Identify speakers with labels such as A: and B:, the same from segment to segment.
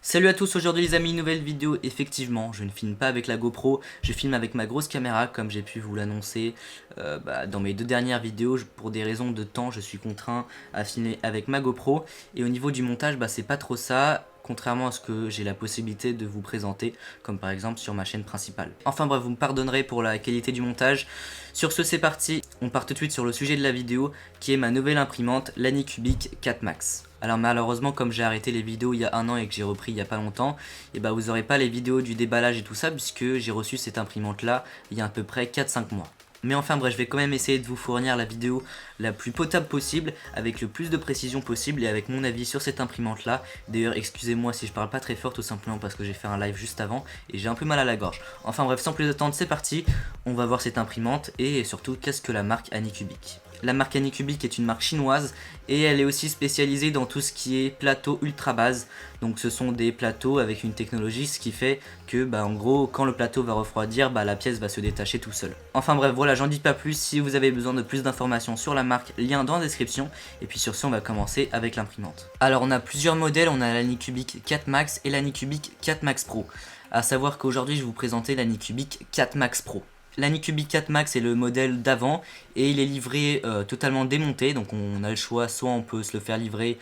A: Salut à tous, aujourd'hui les amis, nouvelle vidéo. Effectivement, je ne filme pas avec la GoPro, je filme avec ma grosse caméra comme j'ai pu vous l'annoncer dans mes deux dernières vidéos. Pour des raisons de temps, je suis contraint à filmer avec ma GoPro. Et au niveau du montage, c'est pas trop ça, contrairement à ce que j'ai la possibilité de vous présenter, comme par exemple sur ma chaîne principale. Enfin bref, vous me pardonnerez pour la qualité du montage. Sur ce, c'est parti, on part tout de suite sur le sujet de la vidéo, qui est ma nouvelle imprimante, l'Anycubic 4 Max. Alors malheureusement, comme j'ai arrêté les vidéos il y a un an et que j'ai repris il y a pas longtemps, et vous aurez pas les vidéos du déballage et tout ça, puisque j'ai reçu cette imprimante là il y a à peu près 4-5 mois. Mais enfin bref, je vais quand même essayer de vous fournir la vidéo la plus potable possible, avec le plus de précision possible et avec mon avis sur cette imprimante là. D'ailleurs, excusez-moi si je parle pas très fort, tout simplement parce que j'ai fait un live juste avant et j'ai un peu mal à la gorge. Enfin bref, sans plus attendre, c'est parti, on va voir cette imprimante et surtout qu'est-ce que la marque Anycubic. La marque Anycubic est une marque chinoise et elle est aussi spécialisée dans tout ce qui est plateau ultra base. Donc ce sont des plateaux avec une technologie, ce qui fait que en gros quand le plateau va refroidir, la pièce va se détacher tout seul. Enfin bref, voilà, j'en dis pas plus. Si vous avez besoin de plus d'informations sur la marque, lien dans la description. Et puis sur ce, on va commencer avec l'imprimante. Alors on a plusieurs modèles, on a l'Anycubic 4 Max et l'Anycubic 4 Max Pro. A savoir qu'aujourd'hui je vais vous présenter l'Anycubic 4 Max Pro. L'Anycubic 4 Max est le modèle d'avant et il est livré totalement démonté, donc on a le choix, soit on peut se le faire livrer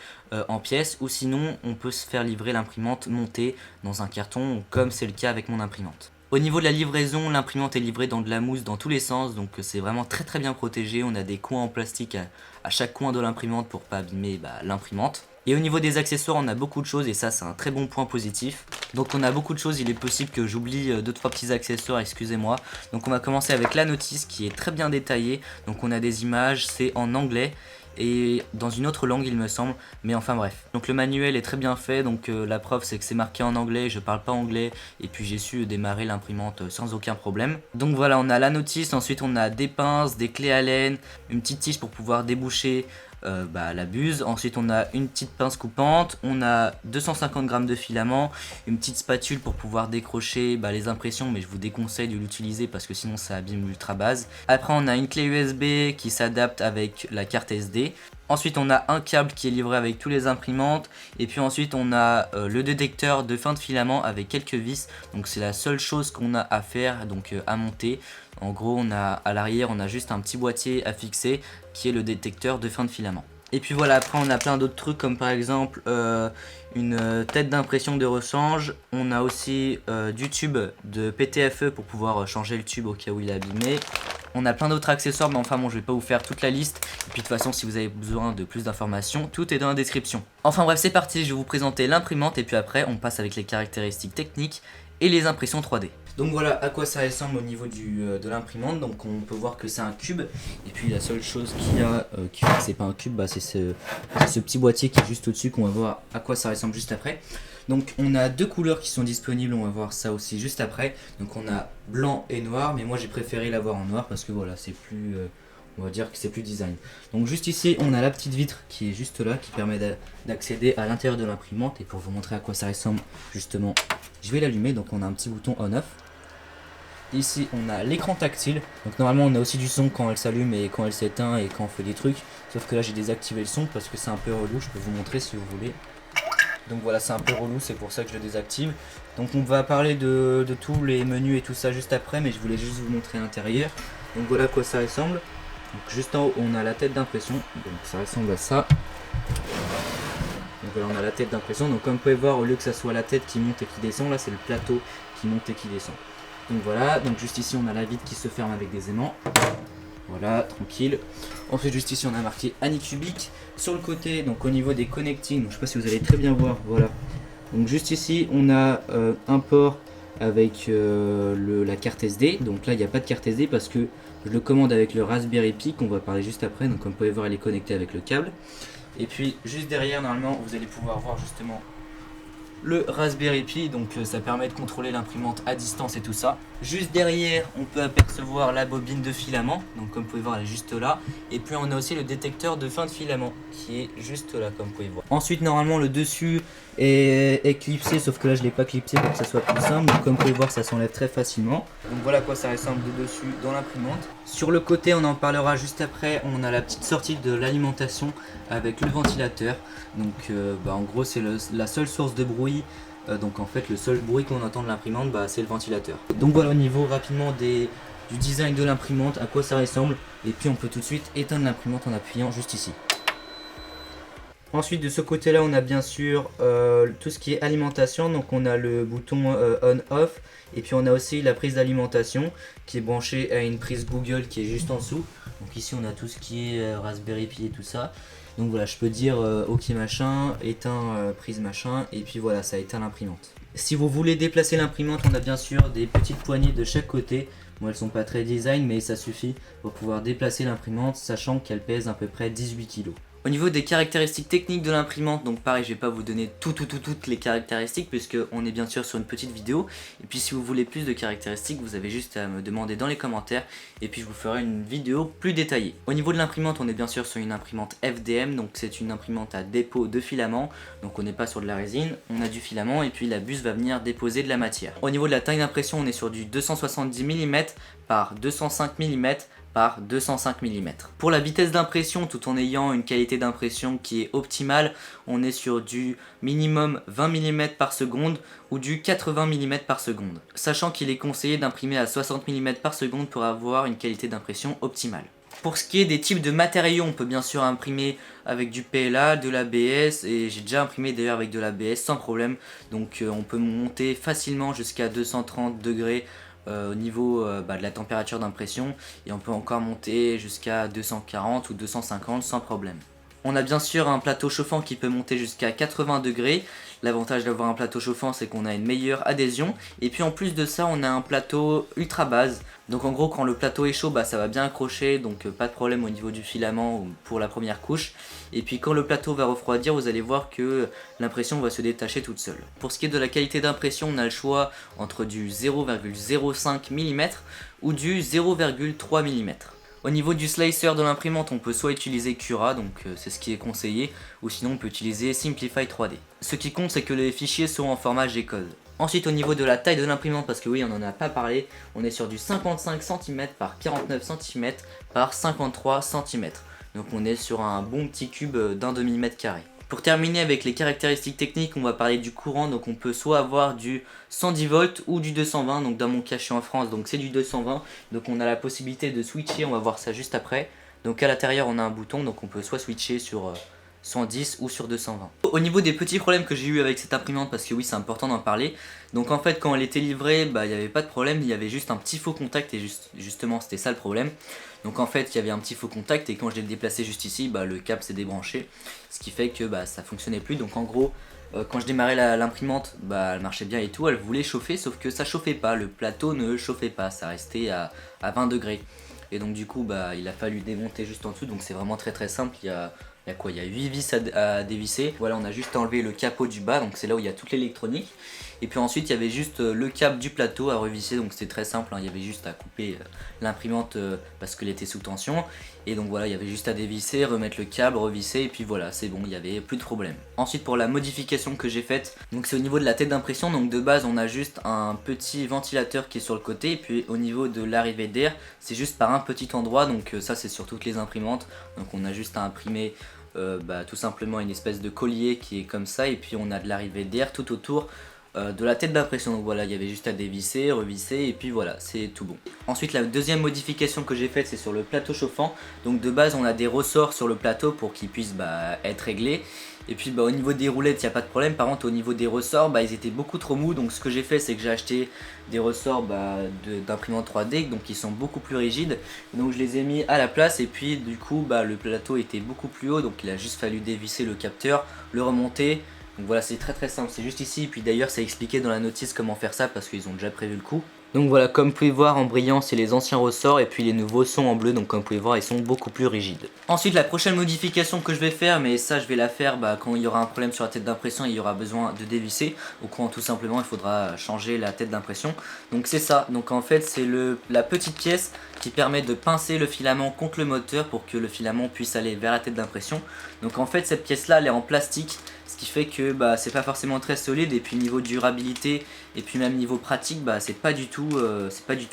A: en pièces ou sinon on peut se faire livrer l'imprimante montée dans un carton comme c'est le cas avec mon imprimante. Au niveau de la livraison, l'imprimante est livrée dans de la mousse dans tous les sens, donc c'est vraiment très bien protégé. On a des coins en plastique à chaque coin de l'imprimante pour pas abîmer l'imprimante. Et au niveau des accessoires, on a beaucoup de choses et ça c'est un très bon point positif. Donc on a beaucoup de choses, il est possible que j'oublie 2-3 petits accessoires, excusez-moi. Donc on va commencer avec la notice qui est très bien détaillée. Donc on a des images, c'est en anglais et dans une autre langue il me semble, mais enfin bref. Donc le manuel est très bien fait, donc la preuve c'est que c'est marqué en anglais, je parle pas anglais et puis j'ai su démarrer l'imprimante sans aucun problème. Donc voilà, on a la notice, ensuite on a des pinces, des clés Allen, une petite tige pour pouvoir déboucher la buse. Ensuite on a une petite pince coupante, on a 250 g de filament, une petite spatule pour pouvoir décrocher les impressions, mais je vous déconseille de l'utiliser parce que sinon ça abîme l'ultra base. Après on a une clé USB qui s'adapte avec la carte SD. Ensuite on a un câble qui est livré avec tous les imprimantes et puis ensuite on a le détecteur de fin de filament avec quelques vis. Donc c'est la seule chose qu'on a à faire, donc à monter. En gros on a à l'arrière on a juste un petit boîtier à fixer qui est le détecteur de fin de filament. Et puis voilà, après on a plein d'autres trucs comme par exemple une tête d'impression de rechange. On a aussi du tube de PTFE pour pouvoir changer le tube au cas où il est abîmé. On a plein d'autres accessoires, mais enfin bon, je vais pas vous faire toute la liste. Et puis de toute façon, si vous avez besoin de plus d'informations, tout est dans la description. Enfin bref, c'est parti, je vais vous présenter l'imprimante et puis après on passe avec les caractéristiques techniques et les impressions 3D. Donc voilà à quoi ça ressemble au niveau de l'imprimante. Donc on peut voir que c'est un cube. Et puis la seule chose qu'il y a, qui fait que c'est pas un cube, c'est ce petit boîtier qui est juste au-dessus qu'on va voir à quoi ça ressemble juste après. Donc on a deux couleurs qui sont disponibles, on va voir ça aussi juste après. Donc on a blanc et noir, mais moi j'ai préféré l'avoir en noir parce que voilà, c'est plus, on va dire que c'est plus design. Donc juste ici on a la petite vitre qui est juste là, qui permet d'accéder à l'intérieur de l'imprimante. Et pour vous montrer à quoi ça ressemble justement, je vais l'allumer. Donc on a un petit bouton on-off. Ici on a l'écran tactile, donc normalement on a aussi du son quand elle s'allume et quand elle s'éteint et quand on fait des trucs. Sauf que là j'ai désactivé le son parce que c'est un peu relou, je peux vous montrer si vous voulez. Donc voilà, c'est un peu relou, c'est pour ça que je le désactive. Donc on va parler de tous les menus et tout ça juste après, mais je voulais juste vous montrer l'intérieur. Donc voilà à quoi ça ressemble. Donc juste en haut on a la tête d'impression, donc ça ressemble à ça. Donc voilà, on a la tête d'impression, donc comme vous pouvez voir, au lieu que ça soit la tête qui monte et qui descend, là c'est le plateau qui monte et qui descend. Donc voilà, donc juste ici on a la vitre qui se ferme avec des aimants. Voilà, tranquille. Ensuite juste ici on a marqué Anycubic. Sur le côté, donc au niveau des connectings, donc, je sais pas si vous allez très bien voir, voilà. Donc juste ici on a un port avec la carte SD. Donc là il n'y a pas de carte SD parce que je le commande avec le Raspberry Pi, qu'on va parler juste après. Donc comme vous pouvez voir, elle est connectée avec le câble. Et puis juste derrière, normalement vous allez pouvoir voir justement le Raspberry Pi, donc ça permet de contrôler l'imprimante à distance et tout ça. Juste derrière on peut apercevoir la bobine de filament, donc comme vous pouvez voir elle est juste là. Et puis on a aussi le détecteur de fin de filament qui est juste là comme vous pouvez voir. Ensuite normalement le dessus est clipsé, sauf que là je l'ai pas clipsé pour que ça soit plus simple. Donc comme vous pouvez voir ça s'enlève très facilement. Donc voilà à quoi ça ressemble de dessus dans l'imprimante. Sur le côté, on en parlera juste après, on a la petite sortie de l'alimentation avec le ventilateur. Donc en gros c'est la seule source de bruit Donc en fait le seul bruit qu'on entend de l'imprimante, bah, c'est le ventilateur. Donc voilà au niveau rapidement du design de l'imprimante, à quoi ça ressemble. Et puis on peut tout de suite éteindre l'imprimante en appuyant juste ici. Ensuite de ce côté là on a bien sûr tout ce qui est alimentation, donc on a le bouton on-off et puis on a aussi la prise d'alimentation qui est branchée à une prise Google qui est juste en dessous. Donc ici on a tout ce qui est Raspberry Pi et tout ça. Donc voilà, je peux dire ok machin, éteins prise machin et puis voilà, ça éteint l'imprimante. Si vous voulez déplacer l'imprimante, on a bien sûr des petites poignées de chaque côté. Bon, elles sont pas très design mais ça suffit pour pouvoir déplacer l'imprimante sachant qu'elle pèse à peu près 18 kg. Au niveau des caractéristiques techniques de l'imprimante, donc pareil, je vais pas vous donner toutes les caractéristiques puisque on est bien sûr sur une petite vidéo. Et puis si vous voulez plus de caractéristiques, vous avez juste à me demander dans les commentaires et puis je vous ferai une vidéo plus détaillée. Au niveau de l'imprimante, on est bien sûr sur une imprimante FDM, donc c'est une imprimante à dépôt de filament. Donc on n'est pas sur de la résine, on a du filament et puis la buse va venir déposer de la matière. Au niveau de la taille d'impression, on est sur du 270 mm par 205 mm par 205 mm. Pour la vitesse d'impression, tout en ayant une qualité d'impression qui est optimale, on est sur du minimum 20 mm par seconde ou du 80 mm par seconde. Sachant qu'il est conseillé d'imprimer à 60 mm par seconde pour avoir une qualité d'impression optimale. Pour ce qui est des types de matériaux, on peut bien sûr imprimer avec du PLA, de l'ABS et j'ai déjà imprimé d'ailleurs avec de l'ABS sans problème. Donc on peut monter facilement jusqu'à 230 degrés au niveau de la température d'impression et on peut encore monter jusqu'à 240 ou 250 sans problème. On a bien sûr un plateau chauffant qui peut monter jusqu'à 80 degrés. L'avantage d'avoir un plateau chauffant, c'est qu'on a une meilleure adhésion. Et puis en plus de ça, on a un plateau ultra base. Donc en gros, quand le plateau est chaud, ça va bien accrocher. Donc pas de problème au niveau du filament pour la première couche. Et puis quand le plateau va refroidir, vous allez voir que l'impression va se détacher toute seule. Pour ce qui est de la qualité d'impression, on a le choix entre du 0,05 mm ou du 0,3 mm. Au niveau du slicer de l'imprimante, on peut soit utiliser Cura, donc c'est ce qui est conseillé, ou sinon on peut utiliser Simplify 3D. Ce qui compte, c'est que les fichiers sont en format G-code. Ensuite, au niveau de la taille de l'imprimante, parce que oui, on n'en a pas parlé, on est sur du 55 cm par 49 cm par 53 cm. Donc on est sur un bon petit cube d'un demi-mètre carré. Pour terminer avec les caractéristiques techniques, on va parler du courant. Donc on peut soit avoir du 110 volts ou du 220. Donc dans mon cas je suis en France, donc c'est du 220. Donc on a la possibilité de switcher, on va voir ça juste après. Donc à l'intérieur on a un bouton, donc on peut soit switcher sur 110 ou sur 220. Au niveau des petits problèmes que j'ai eu avec cette imprimante, parce que oui c'est important d'en parler. Donc en fait quand elle était livrée, il n'y avait pas de problème, il y avait juste un petit faux contact et justement c'était ça le problème. Donc en fait il y avait un petit faux contact et quand je l'ai déplacé juste ici, le câble s'est débranché. Ce qui fait que ça fonctionnait plus. Donc en gros quand je démarrais l'imprimante, elle marchait bien et tout, elle voulait chauffer sauf que ça chauffait pas, le plateau ne chauffait pas, ça restait à 20 degrés. Et donc du coup il a fallu démonter juste en dessous, donc c'est vraiment très simple. Il y a 8 vis à dévisser. Voilà, on a juste enlevé le capot du bas, donc c'est là où il y a toute l'électronique. Et puis ensuite il y avait juste le câble du plateau à revisser, donc c'était très simple, il y avait juste à couper l'imprimante parce qu'elle était sous tension. Et donc voilà, il y avait juste à dévisser, remettre le câble, revisser et puis voilà, c'est bon, il n'y avait plus de problème. Ensuite pour la modification que j'ai faite, donc c'est au niveau de la tête d'impression, donc de base on a juste un petit ventilateur qui est sur le côté. Et puis au niveau de l'arrivée d'air, c'est juste par un petit endroit, donc ça c'est sur toutes les imprimantes. Donc on a juste à imprimer tout simplement une espèce de collier qui est comme ça. Et puis on a de l'arrivée d'air tout autour de la tête d'impression. Donc voilà, il y avait juste à dévisser, revisser et puis voilà, c'est tout bon. Ensuite la deuxième modification que j'ai faite, c'est sur le plateau chauffant. Donc de base on a des ressorts sur le plateau pour qu'ils puissent être réglés. Et puis au niveau des roulettes il n'y a pas de problème. Par contre au niveau des ressorts ils étaient beaucoup trop mous. Donc ce que j'ai fait, c'est que j'ai acheté des ressorts d'imprimante 3D, donc ils sont beaucoup plus rigides. Donc je les ai mis à la place et puis du coup le plateau était beaucoup plus haut. Donc il a juste fallu dévisser le capteur, le remonter. Donc voilà, c'est très simple, c'est juste ici. Et puis d'ailleurs c'est expliqué dans la notice comment faire ça parce qu'ils ont déjà prévu le coup. Donc voilà, comme vous pouvez voir en brillant c'est les anciens ressorts et puis les nouveaux sont en bleu, donc comme vous pouvez voir ils sont beaucoup plus rigides. Ensuite la prochaine modification que je vais faire, mais ça je vais la faire quand il y aura un problème sur la tête d'impression et il y aura besoin de dévisser, ou quand tout simplement il faudra changer la tête d'impression. Donc c'est ça, donc en fait c'est la petite pièce qui permet de pincer le filament contre le moteur pour que le filament puisse aller vers la tête d'impression. Donc en fait cette pièce là elle est en plastique. ce qui fait que c'est pas forcément très solide, et puis niveau durabilité et puis même niveau pratique c'est pas du tout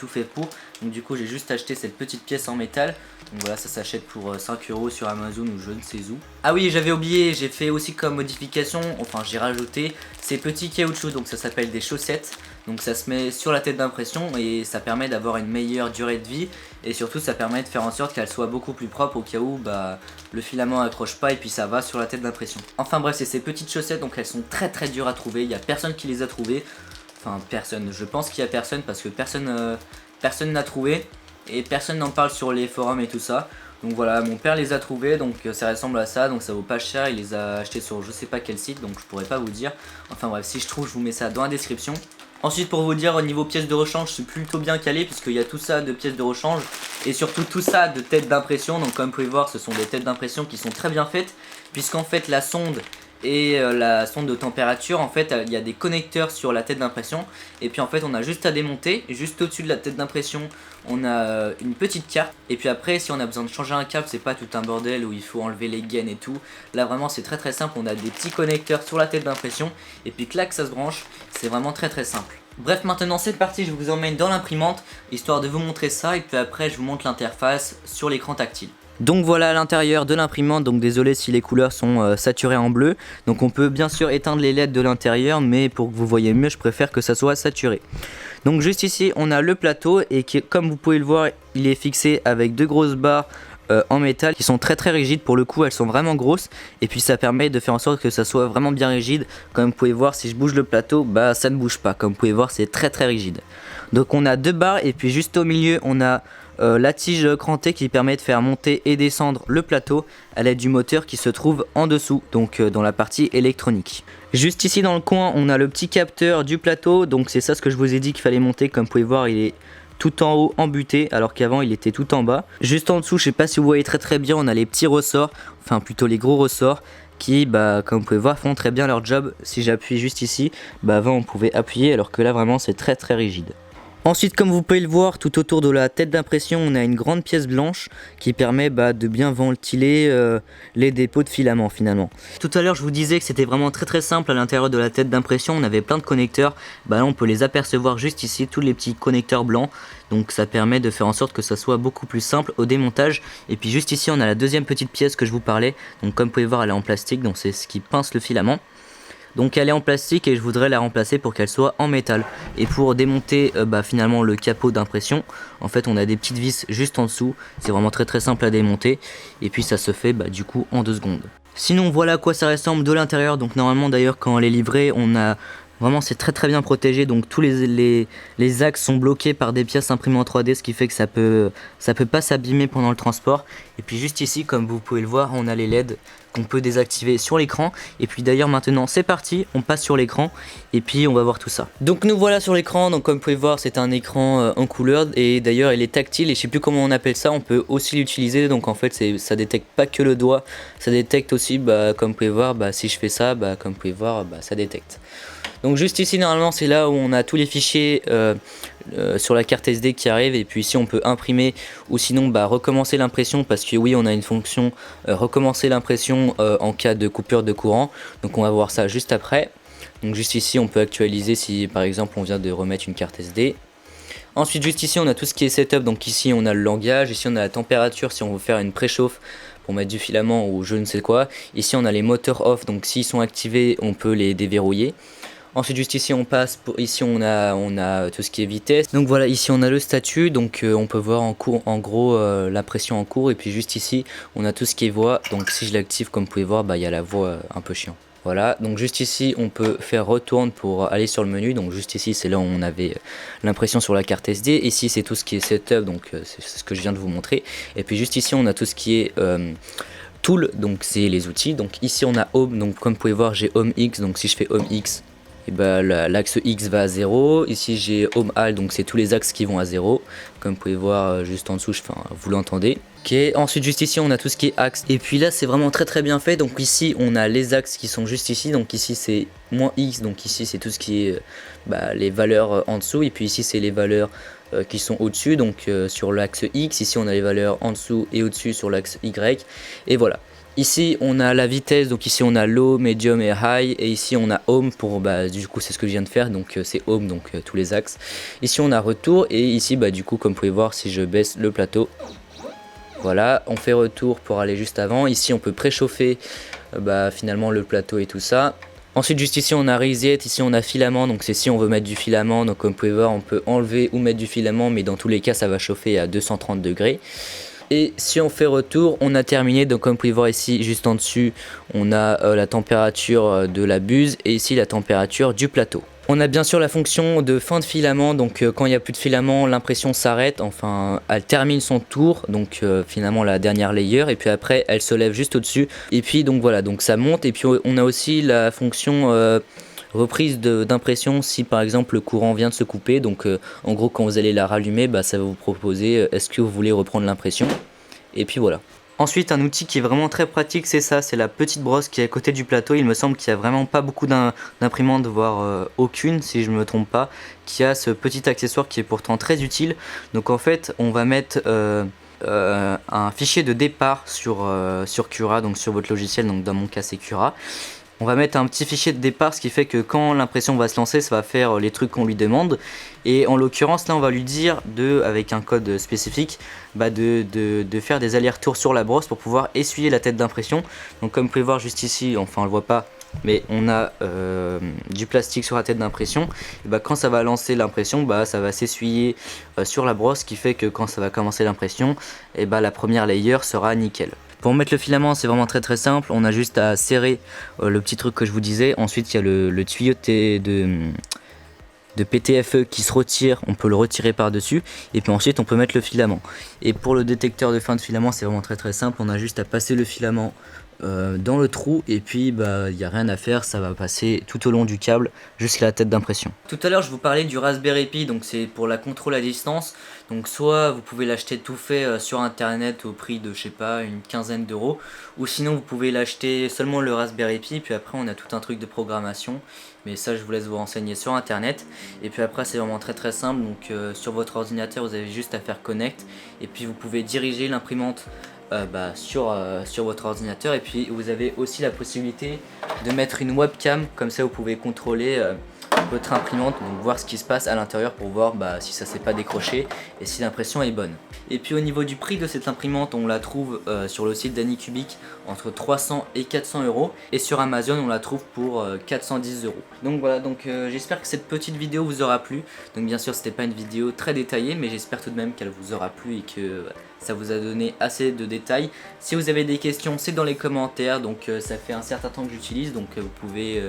A: fait pour. Donc du coup j'ai juste acheté cette petite pièce en métal. Donc voilà, ça s'achète pour 5 € sur Amazon ou je ne sais où. Ah oui, j'avais oublié, j'ai fait aussi comme modification, enfin j'ai rajouté ces petits caoutchoucs, donc ça s'appelle des chaussettes. Donc ça se met sur la tête d'impression et ça permet d'avoir une meilleure durée de vie, et surtout ça permet de faire en sorte qu'elle soit beaucoup plus propre au cas où le filament accroche pas et puis ça va sur la tête d'impression. Enfin bref, c'est ces petites chaussettes, donc elles sont très dures à trouver, il n'y a personne qui les a trouvées. Enfin personne, je pense qu'il y a personne parce que personne n'a trouvé et personne n'en parle sur les forums et tout ça. Donc voilà, mon père les a trouvés, donc ça ressemble à ça, donc ça vaut pas cher, il les a achetés sur je sais pas quel site, donc je pourrais pas vous dire. Enfin bref, si je trouve, je vous mets ça dans la description. Ensuite, pour vous dire, au niveau pièces de rechange, je suis plutôt bien calé puisqu'il y a tout ça de pièces de rechange et surtout tout ça de têtes d'impression. Donc comme vous pouvez voir, ce sont des têtes d'impression qui sont très bien faites, puisqu'en fait la sonde et la sonde de température, en fait il y a des connecteurs sur la tête d'impression, et puis en fait on a juste à démonter, et juste au dessus de la tête d'impression on a une petite carte, et puis après si on a besoin de changer un câble, c'est pas tout un bordel où il faut enlever les gaines et tout. Là vraiment c'est très simple, on a des petits connecteurs sur la tête d'impression et puis clac ça se branche, c'est vraiment très simple. Bref, maintenant c'est parti, je vous emmène dans l'imprimante histoire de vous montrer ça, et puis après je vous montre l'interface sur l'écran tactile. Donc voilà l'intérieur de l'imprimante, donc désolé si les couleurs sont saturées en bleu. Donc on peut bien sûr éteindre les LED de l'intérieur, mais pour que vous voyez mieux je préfère que ça soit saturé. Donc juste ici on a le plateau, et qui, comme vous pouvez le voir, il est fixé avec deux grosses barres en métal qui sont très rigides. Pour le coup elles sont vraiment grosses, et puis ça permet de faire en sorte que ça soit vraiment bien rigide. Comme vous pouvez voir, si je bouge le plateau, ça ne bouge pas. Comme vous pouvez voir, c'est très rigide. Donc on a deux barres, et puis juste au milieu on a la tige crantée qui permet de faire monter et descendre le plateau à l'aide du moteur qui se trouve en dessous, donc dans la partie électronique. Juste ici dans le coin on a le petit capteur du plateau, donc c'est ça ce que je vous ai dit qu'il fallait monter. Comme vous pouvez voir, il est tout en haut embuté alors qu'avant il était tout en bas. Juste en dessous, je sais pas si vous voyez très bien, on a les petits ressorts, enfin plutôt les gros ressorts qui comme vous pouvez voir font très bien leur job. Si j'appuie juste ici, avant on pouvait appuyer, alors que là vraiment c'est très rigide. Ensuite, comme vous pouvez le voir, tout autour de la tête d'impression, on a une grande pièce blanche qui permet de bien ventiler les dépôts de filaments finalement. Tout à l'heure, je vous disais que c'était vraiment très simple à l'intérieur de la tête d'impression. On avait plein de connecteurs. Là, on peut les apercevoir juste ici, tous les petits connecteurs blancs. Donc ça permet de faire en sorte que ça soit beaucoup plus simple au démontage. Et puis juste ici, on a la deuxième petite pièce que je vous parlais. Donc comme vous pouvez voir, elle est en plastique, donc c'est ce qui pince le filament. Donc elle est en plastique et je voudrais la remplacer pour qu'elle soit en métal. Et pour démonter finalement le capot d'impression, en fait on a des petites vis juste en dessous. C'est vraiment très simple à démonter, et puis ça se fait du coup en 2 secondes. Sinon voilà à quoi ça ressemble de l'intérieur. Donc normalement d'ailleurs quand elle est livrée, on a vraiment, c'est très bien protégé, donc tous les axes sont bloqués par des pièces imprimées en 3D, ce qui fait que ça peut pas s'abîmer pendant le transport. Et puis juste ici, comme vous pouvez le voir, on a les LED qu'on peut désactiver sur l'écran. Et puis d'ailleurs maintenant c'est parti, on passe sur l'écran et puis on va voir tout ça. Donc nous voilà sur l'écran, donc comme vous pouvez voir c'est un écran en couleur, et d'ailleurs il est tactile, et je sais plus comment on appelle ça, on peut aussi l'utiliser. Donc en fait ça détecte pas que le doigt, ça détecte aussi comme vous pouvez voir, si je fais ça, comme vous pouvez voir, ça détecte. Donc juste ici normalement c'est là où on a tous les fichiers sur la carte SD qui arrivent, et puis ici on peut imprimer ou sinon recommencer l'impression, parce que oui on a une fonction recommencer l'impression en cas de coupure de courant. Donc on va voir ça juste après. Donc juste ici on peut actualiser si par exemple on vient de remettre une carte SD. Ensuite juste ici on a tout ce qui est setup, donc ici on a le langage, ici on a la température si on veut faire une préchauffe pour mettre du filament ou je ne sais quoi. Ici on a les moteurs off, donc s'ils sont activés on peut les déverrouiller. Ensuite juste ici on passe, ici on a tout ce qui est vitesse. Donc voilà, ici on a le statut, donc on peut voir en gros la pression en cours. Et puis juste ici on a tout ce qui est voix, donc si je l'active comme vous pouvez voir, il y a la voix un peu chiant. Voilà, donc juste ici on peut faire retourne pour aller sur le menu. Donc juste ici c'est là où on avait l'impression sur la carte SD. Ici c'est tout ce qui est setup, donc c'est ce que je viens de vous montrer. Et puis juste ici on a tout ce qui est tool, donc c'est les outils. Donc ici on a home, donc comme vous pouvez voir j'ai home X, donc si je fais home X, et l'axe X va à 0. Ici j'ai home alt, donc c'est tous les axes qui vont à 0. Comme vous pouvez voir juste en dessous, vous l'entendez. Ok, ensuite juste ici on a tout ce qui est axe. Et puis là c'est vraiment très bien fait. Donc ici on a les axes qui sont juste ici. Donc ici c'est -X, donc ici c'est tout ce qui est les valeurs en dessous. Et puis ici c'est les valeurs qui sont au-dessus, donc sur l'axe X. Ici on a les valeurs en dessous et au-dessus sur l'axe Y. Et voilà. Ici on a la vitesse, donc ici on a low, medium et high, et ici on a home pour du coup c'est ce que je viens de faire, donc c'est home, donc tous les axes. Ici on a retour, et ici du coup comme vous pouvez voir, si je baisse le plateau, voilà, on fait retour pour aller juste avant. Ici on peut préchauffer finalement le plateau et tout ça. Ensuite juste ici on a reset, ici on a filament, donc c'est si on veut mettre du filament, donc comme vous pouvez voir on peut enlever ou mettre du filament, mais dans tous les cas ça va chauffer à 230 degrés. Et si on fait retour, on a terminé. Donc comme vous pouvez voir ici juste en dessus, on a la température de la buse et ici la température du plateau. On a bien sûr la fonction de fin de filament, donc quand il n'y a plus de filament, l'impression s'arrête, enfin elle termine son tour, donc finalement la dernière layer, et puis après elle se lève juste au-dessus, et puis donc voilà, donc ça monte, et puis on a aussi la fonction reprise d'impression si par exemple le courant vient de se couper, donc en gros quand vous allez la rallumer, ça va vous proposer est-ce que vous voulez reprendre l'impression, et puis voilà. Ensuite un outil qui est vraiment très pratique, c'est ça, c'est la petite brosse qui est à côté du plateau. Il me semble qu'il n'y a vraiment pas beaucoup d'imprimantes, voire aucune si je ne me trompe pas, qui a ce petit accessoire qui est pourtant très utile. Donc en fait on va mettre un fichier de départ sur Cura, donc sur votre logiciel, donc dans mon cas c'est Cura. On va mettre un petit fichier de départ, ce qui fait que quand l'impression va se lancer, ça va faire les trucs qu'on lui demande. Et en l'occurrence, là, on va lui dire, avec un code spécifique, de faire des allers-retours sur la brosse pour pouvoir essuyer la tête d'impression. Donc comme vous pouvez voir juste ici, enfin on le voit pas, mais on a du plastique sur la tête d'impression. Quand ça va lancer l'impression, ça va s'essuyer sur la brosse, ce qui fait que quand ça va commencer l'impression, la première layer sera nickel. Pour mettre le filament, c'est vraiment très simple, on a juste à serrer le petit truc que je vous disais. Ensuite il y a le tuyau de PTFE qui se retire, on peut le retirer par dessus, et puis ensuite on peut mettre le filament. Et pour le détecteur de fin de filament, c'est vraiment très simple, on a juste à passer le filament dans le trou, et puis il n'y a rien à faire, ça va passer tout au long du câble jusqu'à la tête d'impression. Tout à l'heure je vous parlais du Raspberry Pi, donc c'est pour la contrôle à distance. Donc soit vous pouvez l'acheter tout fait sur internet au prix de je sais pas une quinzaine d'euros, ou sinon vous pouvez l'acheter seulement le Raspberry Pi, puis après on a tout un truc de programmation, mais ça je vous laisse vous renseigner sur internet. Et puis après c'est vraiment très simple, donc sur votre ordinateur vous avez juste à faire connect, et puis vous pouvez diriger l'imprimante sur votre ordinateur, et puis vous avez aussi la possibilité de mettre une webcam, comme ça vous pouvez contrôler votre imprimante, donc voir ce qui se passe à l'intérieur pour voir si ça s'est pas décroché et si l'impression est bonne. Et puis au niveau du prix de cette imprimante, on la trouve sur le site d'Anycubic entre 300 et 400 euros, et sur Amazon on la trouve pour 410 euros. Donc voilà, j'espère que cette petite vidéo vous aura plu. Donc bien sûr c'était pas une vidéo très détaillée, mais j'espère tout de même qu'elle vous aura plu et que ça vous a donné assez de détails. Si vous avez des questions, c'est dans les commentaires, donc ça fait un certain temps que j'utilise, donc vous pouvez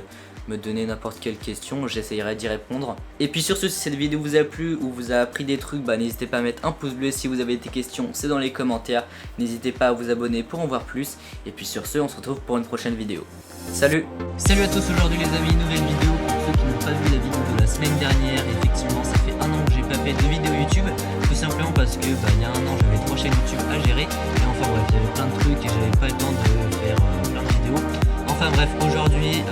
A: me donner n'importe quelle question, j'essayerai d'y répondre. Et puis sur ce, si cette vidéo vous a plu ou vous a appris des trucs, n'hésitez pas à mettre un pouce bleu. Si vous avez des questions, c'est dans les commentaires. N'hésitez pas à vous abonner pour en voir plus. Et puis sur ce, on se retrouve pour une prochaine vidéo. Salut! Salut à tous, aujourd'hui les amis, nouvelle vidéo. Pour ceux qui n'ont pas vu la vidéo de la semaine dernière, effectivement ça fait un an que j'ai pas fait de vidéo YouTube. Tout simplement parce que il y a un an j'avais 3 chaînes YouTube à gérer. Et enfin bref, il y avait plein de trucs et j'avais pas le temps de faire plein de vidéos. Enfin bref, aujourd'hui